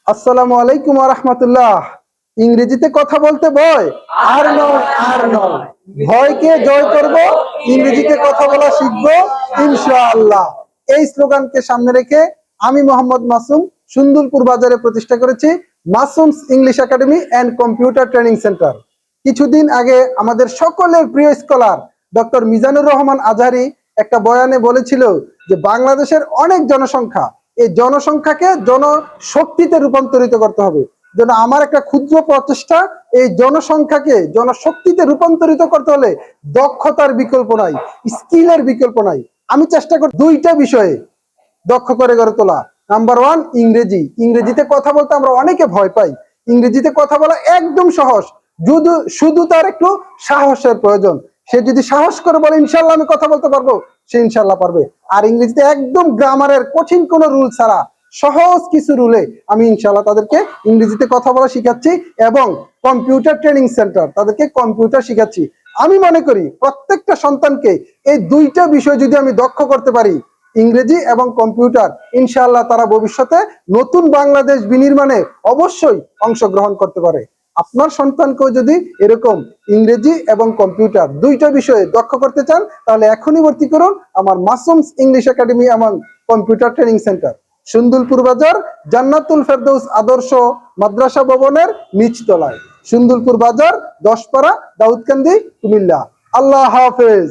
আসসালামু আলাইকুম ওয়া রাহমাতুল্লাহ। ইংরেজিতে কথা বলতে ভয়? আর নয়, আর নয়। ভয়কে জয় করব, ইংরেজিতে কথা বলা শিখব ইনশাআল্লাহ। এই স্লোগানকে সামনে রেখে আমি মোহাম্মদ মাসুম সুন্দরপুর বাজারে প্রতিষ্ঠা করেছি Masum's English academy and computer training centre. কিছুদিন আগে আমাদের সকলের প্রিয় স্কলার ডক্টর মিজানুর রহমান আজহারি একটা বয়ানে বলেছিল যে বাংলাদেশের অনেক জনসংখ্যা, এই জনসংখ্যাকে জনশক্তিতে রূপান্তরিত করতে হবে। যেন আমার একটা ক্ষুদ্র প্রচেষ্টা, এই জনসংখ্যাকে জনশক্তিতে রূপান্তরিত করতে হলে দক্ষতার বিকল্প নাই, স্কিলের বিকল্প নাই। আমি চেষ্টা করি দুইটা বিষয়ে দক্ষ করে গড়ে তোলা। নাম্বার ওয়ান, ইংরেজি। ইংরেজিতে কথা বলতে আমরা অনেকে ভয় পাই। ইংরেজিতে কথা বলা একদম সহজ, শুধু তার একটু সাহসের প্রয়োজন। সে যদি সাহস করে বলে ইনশাল্লাহ আমি কথা বলতে পারবো, সে ইনশাল্লাহ পারবে। আর ইংরেজিতে একদম গ্রামারের কঠিন কোনো রুল ছাড়া সহজ কিছু রুলে আমি ইনশাল্লাহ তাদেরকে ইংরেজিতে কথা বলা শিখাচ্ছি এবং কম্পিউটার ট্রেনিং সেন্টার তাদেরকে কম্পিউটার শিখাচ্ছি। আমি মনে করি প্রত্যেকটা সন্তানকে এই দুইটা বিষয় যদি আমি দক্ষ করতে পারি, ইংরেজি এবং কম্পিউটার, ইনশাআল্লাহ তারা ভবিষ্যতে নতুন বাংলাদেশ বিনির্মাণে অবশ্যই অংশগ্রহণ করতে পারে। আপনার সন্তানকেও যদি এরকম ইংরেজি এবং কম্পিউটার দুইটা বিষয়ে দক্ষ করতে চান, তাহলে এখনই ভর্তি করুন আমার মাসুমস ইংলিশ একাডেমি এবং কম্পিউটার ট্রেনিং সেন্টার, সুন্দরপুর বাজার, জান্নাতুল ফেরদৌস আদর্শ মাদ্রাসা ভবনের নিচতলায়, সুন্দরপুর বাজার, 10 পাড়া, দাউদকান্দি, কুমিল্লা। আল্লাহ হাফেজ।